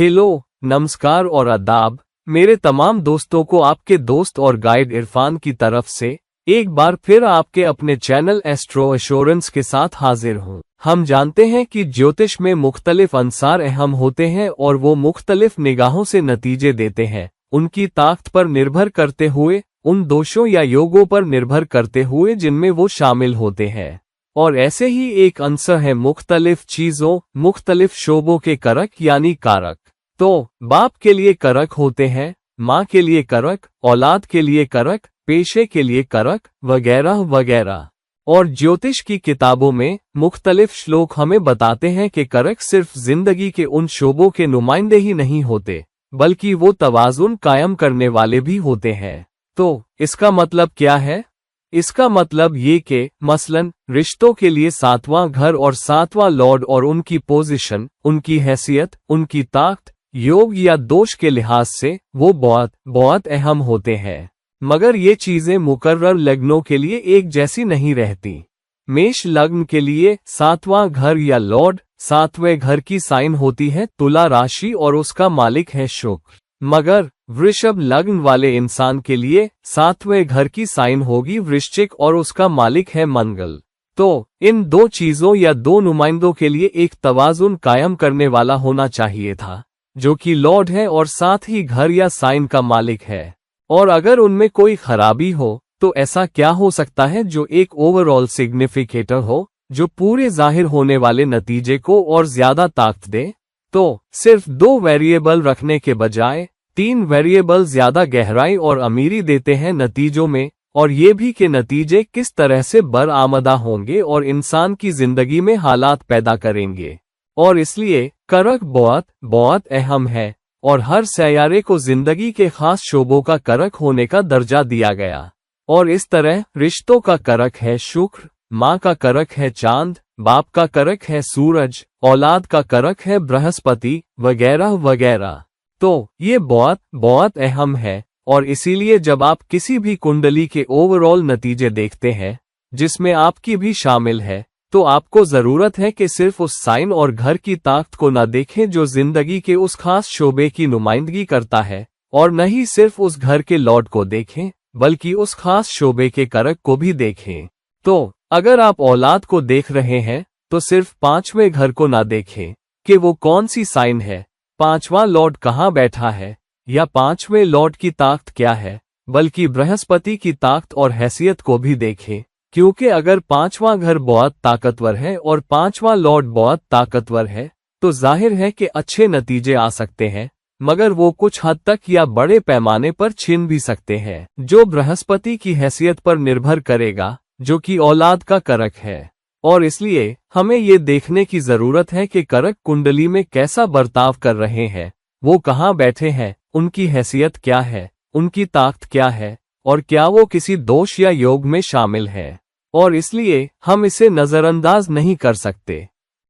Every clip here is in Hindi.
हेलो, नमस्कार और आदाब मेरे तमाम दोस्तों को। आपके दोस्त और गाइड इरफान की तरफ से एक बार फिर आपके अपने चैनल एस्ट्रो एश्योरेंस के साथ हाजिर हूँ। हम जानते हैं कि ज्योतिष में मुख्तलिफ अंसार अहम होते हैं और वो मुख्तलिफ निगाहों से नतीजे देते हैं, उनकी ताकत पर निर्भर करते हुए, उन दोषों या योगों पर निर्भर करते हुए जिनमें वो शामिल होते हैं। और ऐसे ही एक अंसर है मुख्तलिफ चीजों, मुख्तलिफ शोबों के करक यानी कारक। तो बाप के लिए करक होते हैं, माँ के लिए करक, औलाद के लिए करक, पेशे के लिए करक वगैरह वगैरह। और ज्योतिष की किताबों में मुख्तलिफ श्लोक हमें बताते हैं कि करक सिर्फ जिंदगी के उन शोबों के नुमाइंदे ही नहीं होते, बल्कि वो तवाज़ुन कायम करने वाले भी होते हैं। तो इसका मतलब क्या है? इसका मतलब ये कि मसलन रिश्तों के लिए सातवां घर और सातवां लॉर्ड और उनकी पोजीशन, उनकी हैसियत, उनकी ताकत, योग या दोष के लिहाज से वो बहुत अहम होते हैं। मगर ये चीजें मुकर्रर लग्नों के लिए एक जैसी नहीं रहती। मेष लग्न के लिए सातवां घर या लॉर्ड सातवें घर की साइन होती है तुला राशि और उसका मालिक है शुक्र। मगर वृषभ लग्न वाले इंसान के लिए सातवें घर की साइन होगी वृश्चिक और उसका मालिक है मंगल। तो इन दो चीजों या दो नुमाइंदों के लिए एक तवाज़ुन कायम करने वाला होना चाहिए था, जो कि लॉर्ड है और साथ ही घर या साइन का मालिक है। और अगर उनमें कोई खराबी हो तो ऐसा क्या हो सकता है जो एक ओवरऑल सिग्निफिकेटर हो, जो पूरे जाहिर होने वाले नतीजे को और ज्यादा ताकत दे? तो सिर्फ दो वेरिएबल रखने के बजाय तीन वेरिएबल ज्यादा गहराई और अमीरी देते हैं नतीजों में, और ये भी कि नतीजे किस तरह से बरआमदा होंगे और इंसान की जिंदगी में हालात पैदा करेंगे। और इसलिए करक बहुत अहम है और हर सैयारे को जिंदगी के खास शोबों का करक होने का दर्जा दिया गया। और इस तरह रिश्तों का करक है शुक्र, माँ का करक है चांद, बाप का करक है सूरज, औलाद का करक है बृहस्पति वगैरह वगैरह। तो ये बहुत अहम है। और इसीलिए जब आप किसी भी कुंडली के ओवरऑल नतीजे देखते हैं, जिसमें आपकी भी शामिल है, तो आपको जरूरत है कि सिर्फ उस साइन और घर की ताकत को न देखें जो जिंदगी के उस खास शोबे की नुमाइंदगी करता है, और न ही सिर्फ उस घर के लॉर्ड को देखें, बल्कि उस खास शोबे के करक को भी देखें। तो अगर आप औलाद को देख रहे हैं तो सिर्फ पांचवें घर को ना देखें कि वो कौन सी साइन है, पांचवां लॉर्ड कहाँ बैठा है, या पांचवें लॉर्ड की ताकत क्या है, बल्कि बृहस्पति की ताकत और हैसियत को भी देखें। क्योंकि अगर पांचवां घर बहुत ताकतवर है और पांचवां लॉर्ड बहुत ताकतवर है, तो जाहिर है कि अच्छे नतीजे आ सकते हैं, मगर वो कुछ हद तक या बड़े पैमाने पर छिन भी सकते हैं, जो बृहस्पति की हैसियत पर निर्भर करेगा, जो कि औलाद का करक है। और इसलिए हमें ये देखने की जरूरत है कि करक कुंडली में कैसा बर्ताव कर रहे हैं, वो कहाँ बैठे हैं, उनकी हैसियत क्या है, उनकी ताकत क्या है, और क्या वो किसी दोष या योग में शामिल है। और इसलिए हम इसे नजरअंदाज नहीं कर सकते।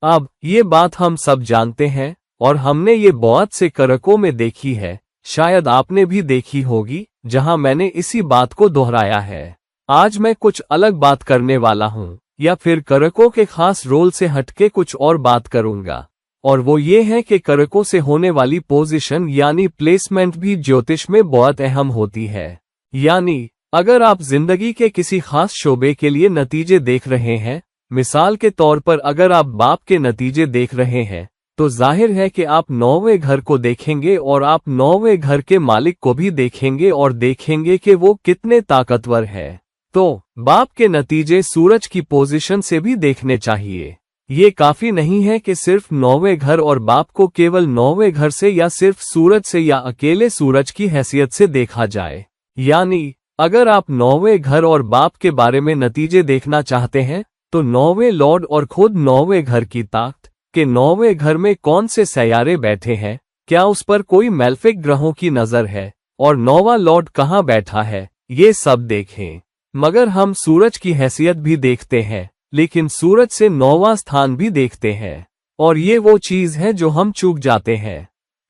अब ये बात हम सब जानते हैं और हमने ये बहुत से करकों में देखी है, शायद आपने भी देखी होगी, जहां मैंने इसी बात को दोहराया है। आज मैं कुछ अलग बात करने वाला हूं, या फिर करकों के खास रोल से हटके कुछ और बात करूंगा, और वो ये है कि करकों से होने वाली पोजीशन यानी प्लेसमेंट भी ज्योतिष में बहुत अहम होती है। यानी अगर आप जिंदगी के किसी खास शोबे के लिए नतीजे देख रहे हैं, मिसाल के तौर पर अगर आप बाप के नतीजे देख रहे हैं, तो जाहिर है कि आप नौवें घर को देखेंगे और आप नौवें घर के मालिक को भी देखेंगे और देखेंगे कि वो कितने ताकतवर है। तो बाप के नतीजे सूरज की पोजीशन से भी देखने चाहिए। ये काफी नहीं है कि सिर्फ नौवें घर और बाप को केवल नौवें घर से या सिर्फ सूरज से या अकेले सूरज की हैसियत से देखा जाए। यानी अगर आप नौवें घर और बाप के बारे में नतीजे देखना चाहते हैं, तो नौवें लॉर्ड और खुद नौवें घर की ताकत के नौवें घर में कौन से सैयारे बैठे हैं, क्या उस पर कोई मैल्फिक ग्रहों की नजर है, और नौवां लॉर्ड कहाँ बैठा है, ये सब देखें। मगर हम सूरज की हैसियत भी देखते हैं, लेकिन सूरज से नौवां स्थान भी देखते हैं, और ये वो चीज है जो हम चूक जाते हैं।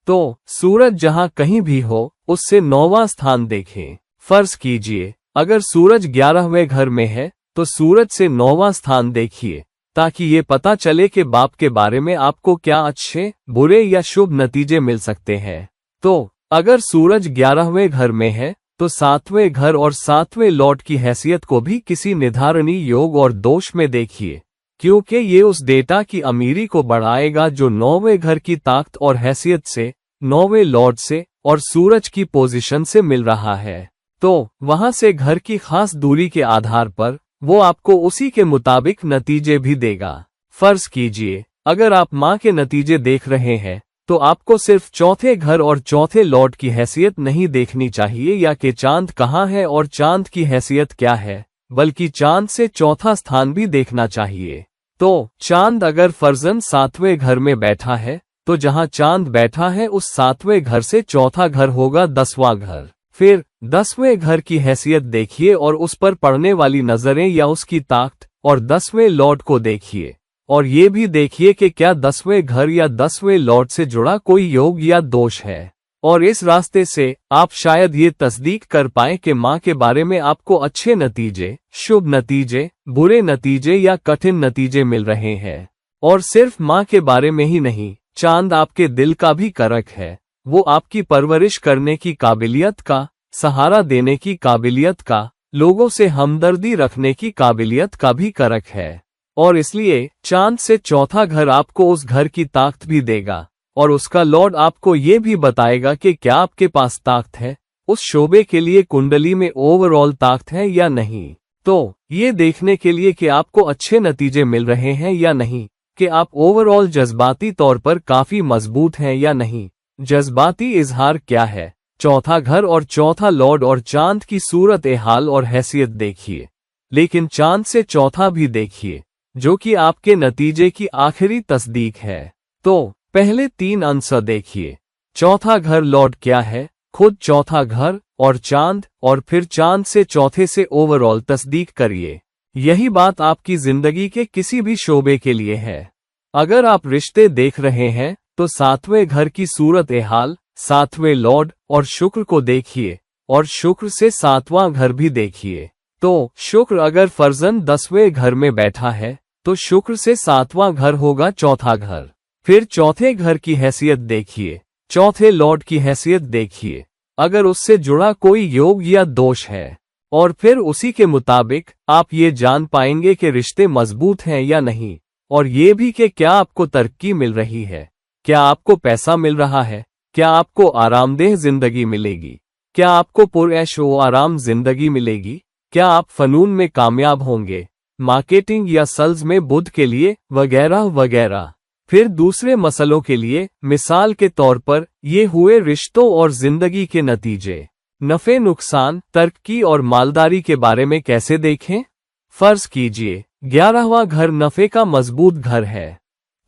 तो सूरज जहां कहीं भी हो, उससे नौवां स्थान देखें। फर्ज कीजिए अगर सूरज 11वें घर में है, तो सूरज से नौवां स्थान देखिए, ताकि ये पता चले कि बाप के बारे में आपको क्या अच्छे, बुरे या शुभ नतीजे मिल सकते हैं। तो अगर सूरज 11वें घर में है तो 7वें घर और 7वें लॉर्ड की हैसियत को भी किसी निर्धारणीय योग और दोष में देखिए, क्योंकि ये उस डेटा की अमीरी को बढ़ाएगा जो 9वें घर की ताकत और हैसियत से, 9वें लॉर्ड से और सूरज की पोजीशन से मिल रहा है। तो वहां से घर की खास दूरी के आधार पर वो आपको उसी के मुताबिक नतीजे भी देगा। फर्ज कीजिए अगर आप माँ के नतीजे देख रहे हैं तो आपको सिर्फ चौथे घर और चौथे लॉर्ड की हैसियत नहीं देखनी चाहिए या कि चांद कहाँ है और चांद की हैसियत क्या है, बल्कि चांद से चौथा स्थान भी देखना चाहिए। तो चांद अगर फर्जन 7वें घर में बैठा है तो जहां चांद बैठा है उस 7वें घर से चौथा घर होगा 10वां घर। फिर 10वें घर की हैसियत देखिए और उस पर पड़ने वाली नजरें या उसकी ताकत और 10वें लॉर्ड को देखिए, और ये भी देखिए कि क्या 10वें घर या 10वें लॉर्ड से जुड़ा कोई योग या दोष है। और इस रास्ते से आप शायद ये तस्दीक कर पाएं कि माँ के बारे में आपको अच्छे नतीजे, शुभ नतीजे, बुरे नतीजे या कठिन नतीजे मिल रहे हैं। और सिर्फ माँ के बारे में ही नहीं, चांद आपके दिल का भी कारक है। वो आपकी परवरिश करने की काबिलियत का, सहारा देने की काबिलियत का, लोगों से हमदर्दी रखने की काबिलियत का भी कारक है। और इसलिए चांद से चौथा घर आपको उस घर की ताकत भी देगा और उसका लॉर्ड आपको ये भी बताएगा कि क्या आपके पास ताकत है, उस शोबे के लिए कुंडली में ओवरऑल ताकत है या नहीं। तो ये देखने के लिए कि आपको अच्छे नतीजे मिल रहे हैं या नहीं, कि आप ओवरऑल जज्बाती तौर पर काफी मजबूत हैं या नहीं, जज्बाती इजहार क्या है, चौथा घर और चौथा लॉर्ड और चांद की सूरत हाल और हैसियत देखिए। लेकिन चांद से चौथा भी देखिए जो कि आपके नतीजे की आखिरी तस्दीक है। तो पहले 3 अंश देखिए, चौथा घर लॉर्ड क्या है, खुद चौथा घर और चांद, और फिर चांद से चौथे से ओवरऑल तस्दीक करिए। यही बात आपकी जिंदगी के किसी भी शोबे के लिए है। अगर आप रिश्ते देख रहे हैं तो 7वें घर की सूरत हाल, 7वें लॉर्ड और शुक्र को देखिए, और शुक्र से 7वां घर भी देखिए। तो शुक्र अगर फर्जन 10वें घर में बैठा है तो शुक्र से 7वां घर होगा चौथा घर। फिर चौथे घर की हैसियत देखिए, चौथे लॉर्ड की हैसियत देखिए, अगर उससे जुड़ा कोई योग या दोष है, और फिर उसी के मुताबिक आप ये जान पाएंगे कि रिश्ते मजबूत हैं या नहीं, और ये भी कि क्या आपको तरक्की मिल रही है, क्या आपको पैसा मिल रहा है, क्या आपको आरामदेह जिंदगी मिलेगी, क्या आपको पुरऐश व आराम जिंदगी मिलेगी, क्या आप फनून में कामयाब होंगे, मार्केटिंग या सेल्स में बुद्ध के लिए, वगैरह वगैरह। फिर दूसरे मसलों के लिए, मिसाल के तौर पर ये हुए रिश्तों और जिंदगी के नतीजे। नफे नुकसान, तरक्की और मालदारी के बारे में कैसे देखें? फर्ज कीजिए 11वां घर नफे का मजबूत घर है,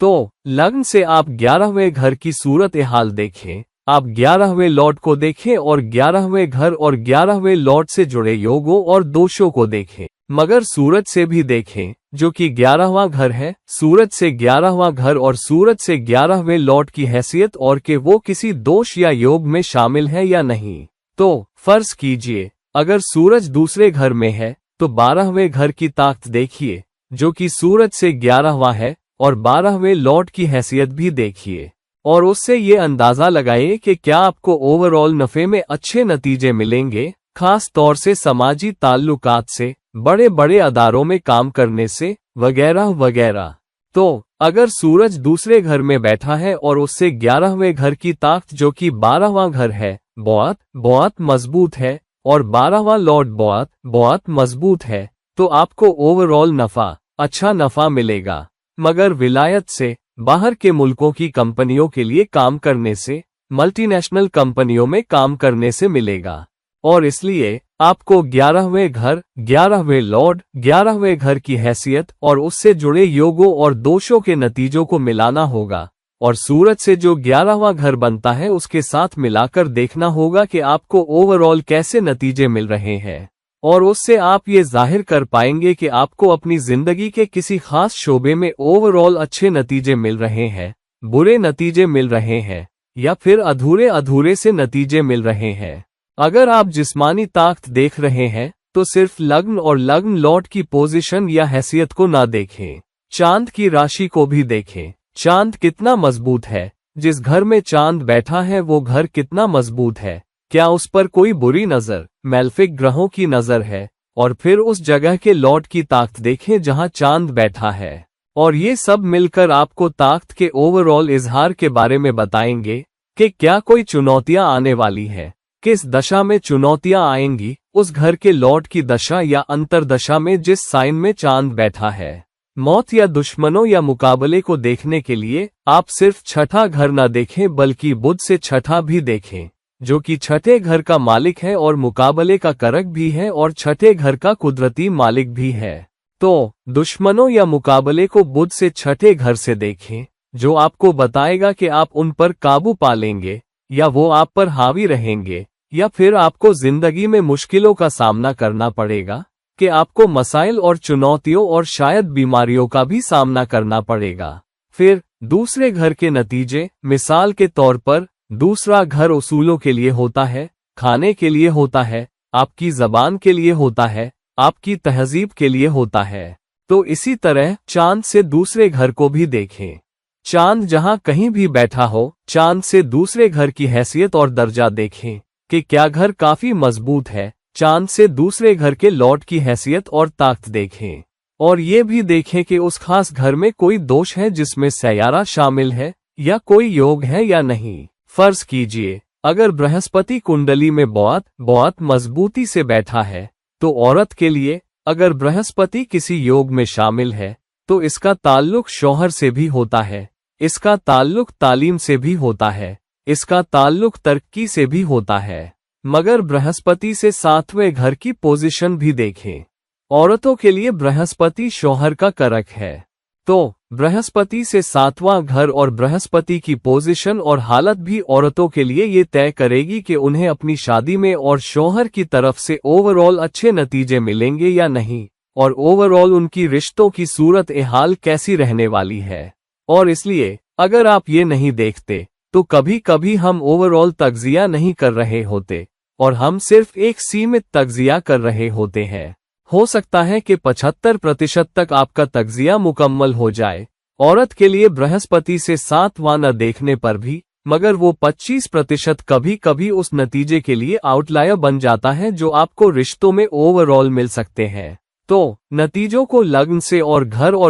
तो लग्न से आप 11वें घर की सूरत हाल देखें, आप 11वें लॉर्ड को देखें और 11वें घर और 11वें लॉर्ड से जुड़े योगों और दोषों को देखें, मगर सूरज से भी देखें जो कि 11वां घर है, सूरज से 11वां घर और सूरज से 11वें लॉर्ड की हैसियत, और कि वो किसी दोष या योग में शामिल है या नहीं। तो फर्ज कीजिए अगर सूरज दूसरे घर में है तो 12वें घर की ताकत देखिए जो कि सूरज से 11वां है, और 12वें लॉर्ड की हैसियत भी देखिए, और उससे ये अंदाजा लगाइए कि क्या आपको ओवरऑल नफे में अच्छे नतीजे मिलेंगे, खास तौर से समाजी ताल्लुकात से, बड़े बड़े अदारों में काम करने से, वगैरह वगैरह। तो अगर सूरज दूसरे घर में बैठा है और उससे 11वें घर की ताकत जो कि 12वां घर है, बहुत मजबूत है, और 12वां लॉर्ड बहुत मजबूत है, तो आपको ओवरऑल नफा, अच्छा नफा मिलेगा, मगर विलायत से बाहर के मुल्कों की कंपनियों के लिए काम करने से, मल्टीनेशनल कंपनियों में काम करने से मिलेगा। और इसलिए आपको 11वें घर, 11वें लॉर्ड, 11वें घर की हैसियत और उससे जुड़े योगों और दोषों के नतीजों को मिलाना होगा, और सूरज से जो 11वां घर बनता है उसके साथ मिलाकर देखना होगा कि आपको ओवरऑल कैसे नतीजे मिल रहे हैं, और उससे आप ये जाहिर कर पाएंगे कि आपको अपनी जिंदगी के किसी खास शोबे में ओवरऑल अच्छे नतीजे मिल रहे हैं, बुरे नतीजे मिल रहे हैं, या फिर अधूरे अधूरे से नतीजे मिल रहे हैं। अगर आप जिस्मानी ताकत देख रहे हैं तो सिर्फ लग्न और लग्न लॉर्ड की पोजीशन या हैसियत को ना देखें, चांद की राशि को भी देखें। चांद कितना मजबूत है। जिस घर में चांद बैठा है वो घर कितना मजबूत है। क्या उस पर कोई बुरी नजर, मैलेफिक ग्रहों की नजर है? और फिर उस जगह के लॉर्ड की ताकत देखें जहां चांद बैठा है। और ये सब मिलकर आपको ताकत के ओवरऑल इजहार के बारे में बताएंगे कि क्या कोई चुनौतियां आने वाली है, किस दशा में चुनौतियां आएंगी, उस घर के लॉर्ड की दशा या अंतरदशा में जिस साइन में चांद बैठा है। मौत या दुश्मनों या मुकाबले को देखने के लिए आप सिर्फ छठा घर न देखें बल्कि बुध से छठा भी देखें, जो कि छठे घर का मालिक है और मुकाबले का कारक भी है और छठे घर का कुदरती मालिक भी है। तो दुश्मनों या मुकाबले को बुध से छठे घर से देखें, जो आपको बताएगा कि आप उन पर काबू पा लेंगे या वो आप पर हावी रहेंगे, या फिर आपको जिंदगी में मुश्किलों का सामना करना पड़ेगा, कि आपको मसाइल और चुनौतियों और शायद बीमारियों का भी सामना करना पड़ेगा। फिर दूसरे घर के नतीजे, मिसाल के तौर पर दूसरा घर उसूलों के लिए होता है, खाने के लिए होता है, आपकी जबान के लिए होता है, आपकी तहजीब के लिए होता है। तो इसी तरह चांद से दूसरे घर को भी देखें। चांद जहां कहीं भी बैठा हो, चांद से दूसरे घर की हैसियत और दर्जा देखें कि क्या घर काफी मजबूत है। चांद से दूसरे घर के लॉर्ड की हैसियत और ताकत देखें, और ये भी देखें कि उस खास घर में कोई दोष है जिसमें सैयारा शामिल है, या कोई योग है या नहीं। फर्ज कीजिए अगर बृहस्पति कुंडली में बहुत मजबूती से बैठा है, तो औरत के लिए अगर बृहस्पति किसी योग में शामिल है तो इसका ताल्लुक शौहर से भी होता है, इसका ताल्लुक तालीम से भी होता है, इसका ताल्लुक तरक्की से भी होता है। मगर बृहस्पति से सातवें घर की पोजीशन भी देखें। औरतों के लिए बृहस्पति शौहर का कारक है, तो बृहस्पति से सातवां घर और बृहस्पति की पोजीशन और हालत भी औरतों के लिए ये तय करेगी कि उन्हें अपनी शादी में और शौहर की तरफ से ओवरऑल अच्छे नतीजे मिलेंगे या नहीं, और ओवरऑल उनकी रिश्तों की सूरत ए हाल कैसी रहने वाली है। और इसलिए अगर आप ये नहीं देखते तो कभी कभी हम ओवरऑल तज्जिया नहीं कर रहे होते और हम सिर्फ एक सीमित तज्जिया कर रहे होते हैं। हो सकता है कि 75% तक आपका तज्जिया मुकम्मल हो जाए औरत के लिए बृहस्पति से सातवां न देखने पर भी, मगर वो 25% कभी कभी उस नतीजे के लिए आउटलायर बन जाता है जो आपको रिश्तों में ओवरऑल मिल सकते हैं। तो नतीजों को लग्न से और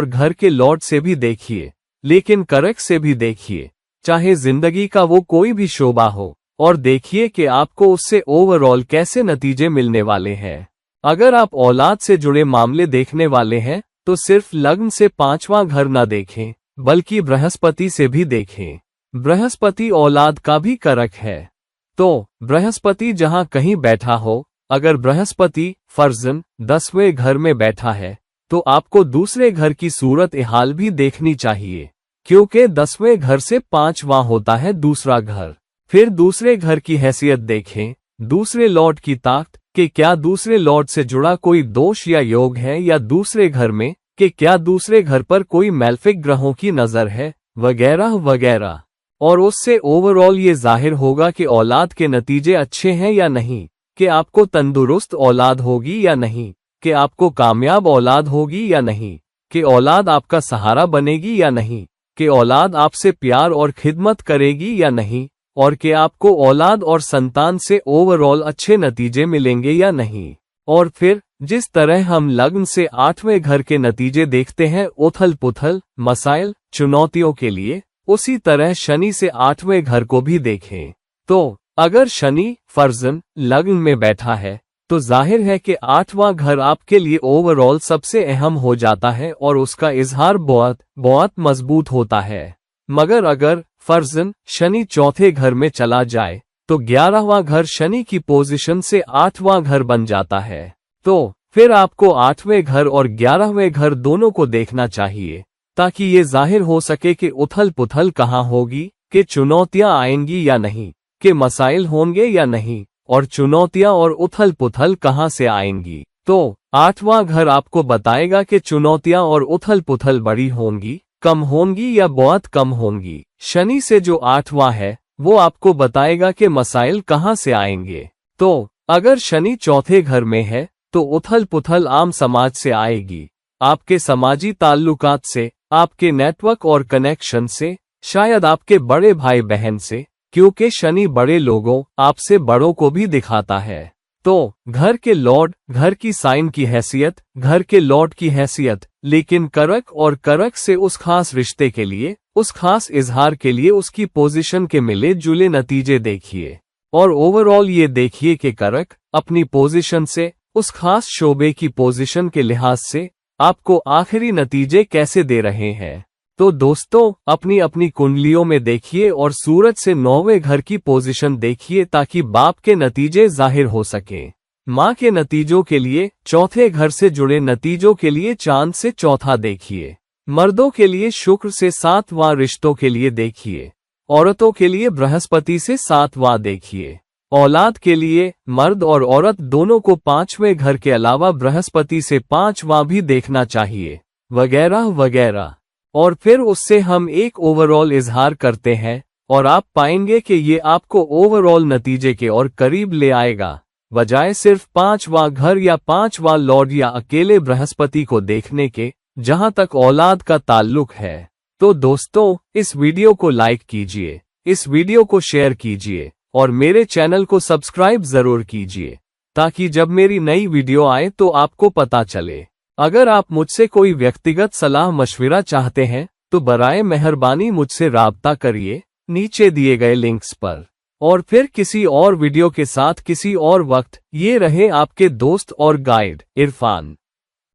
घर के लॉर्ड से भी देखिए, लेकिन करक से भी देखिए, चाहे जिंदगी का वो कोई भी शोबा हो, और देखिए कि आपको उससे ओवरऑल कैसे नतीजे मिलने वाले हैं। अगर आप औलाद से जुड़े मामले देखने वाले हैं तो सिर्फ लग्न से पांचवां घर न देखें बल्कि बृहस्पति से भी देखें। बृहस्पति औलाद का भी कारक है, तो बृहस्पति जहां कहीं बैठा हो, अगर बृहस्पति फर्जन 10वें घर में बैठा है तो आपको दूसरे घर की सूरत ए हाल भी देखनी चाहिए, क्योंकि 10वें घर से पांचवां होता है दूसरा घर। फिर दूसरे घर की हैसियत देखें, दूसरे लॉर्ड की ताकत, कि क्या दूसरे लॉर्ड से जुड़ा कोई दोष या योग है, या दूसरे घर में कि क्या दूसरे घर पर कोई मैलेफिक ग्रहों की नजर है, वगैरह वगैरह। और उससे ओवरऑल ये जाहिर होगा कि औलाद के नतीजे अच्छे हैं या नहीं, कि आपको तंदुरुस्त औलाद होगी या नहीं, कि आपको कामयाब औलाद होगी या नहीं, कि औलाद आपका सहारा बनेगी या नहीं, कि औलाद आपसे प्यार और खिदमत करेगी या नहीं, और कि आपको औलाद और संतान से ओवरऑल अच्छे नतीजे मिलेंगे या नहीं। और फिर जिस तरह हम लग्न से 8वें घर के नतीजे देखते हैं उथल पुथल, मसाइल, चुनौतियों के लिए, उसी तरह शनि से 8वें घर को भी देखें। तो अगर शनि फर्जन लग्न में बैठा है तो जाहिर है कि 8वां घर आपके लिए ओवरऑल सबसे अहम हो जाता है और उसका इजहार बहुत मजबूत होता है। मगर अगर फर्जन शनि चौथे घर में चला जाए तो 11वां घर शनि की पोजीशन से 8वां घर बन जाता है। तो फिर आपको 8वें घर और 11वें घर दोनों को देखना चाहिए ताकि ये जाहिर हो सके कि उथल पुथल कहाँ होगी, कि चुनौतियां आएंगी या नहीं, कि मसाइल होंगे या नहीं, और चुनौतियां और उथल पुथल कहाँ से आएंगी। तो 8वां घर आपको बताएगा कि चुनौतियां और उथल पुथल बड़ी होंगी, कम होंगी या बहुत कम होंगी। शनि से जो 8वां है वो आपको बताएगा कि मसाइल कहाँ से आएंगे। तो अगर शनि चौथे घर में है तो उथल पुथल आम समाज से आएगी, आपके समाजी ताल्लुकात से, आपके नेटवर्क और कनेक्शन से, शायद आपके बड़े भाई बहन से, क्योंकि शनि बड़े लोगों आपसे बड़ों को भी दिखाता है। तो घर के लॉर्ड, घर की साइन की हैसियत, घर के लॉर्ड की हैसियत, लेकिन करक और करक से उस खास रिश्ते के लिए, उस खास इजहार के लिए उसकी पोजीशन के मिले जुले नतीजे देखिए। और ओवरऑल ये देखिए कि करक अपनी पोजीशन से, उस खास शोबे की पोजीशन के लिहाज से आपको आखिरी नतीजे कैसे दे रहे हैं। तो दोस्तों, अपनी अपनी कुंडलियों में देखिए और सूरज से 9वें घर की पोजीशन देखिए ताकि बाप के नतीजे जाहिर हो सके। माँ के नतीजों के लिए चौथे घर से जुड़े नतीजों के लिए चांद से चौथा देखिए। मर्दों के लिए शुक्र से 7वां रिश्तों के लिए देखिए। औरतों के लिए बृहस्पति से 7वां देखिए। औलाद के लिए मर्द और औरत दोनों को 5वें घर के अलावा बृहस्पति से 5वां भी देखना चाहिए, वगैरह वगैरह। और फिर उससे हम एक ओवरऑल इजहार करते हैं और आप पाएंगे कि ये आपको ओवरऑल नतीजे के और करीब ले आएगा, बजाय सिर्फ 5वां घर या 5वां लॉर्ड या अकेले बृहस्पति को देखने के, जहां तक औलाद का ताल्लुक है। तो दोस्तों, इस वीडियो को लाइक कीजिए, इस वीडियो को शेयर कीजिए और मेरे चैनल को सब्सक्राइब जरूर कीजिए ताकि जब मेरी नई वीडियो आए तो आपको पता चले। अगर आप मुझसे कोई व्यक्तिगत सलाह मशविरा चाहते हैं तो बराए मेहरबानी मुझसे राब्ता करिए नीचे दिए गए लिंक्स पर। और फिर किसी और वीडियो के साथ किसी और वक्त, ये रहे आपके दोस्त और गाइड इरफान।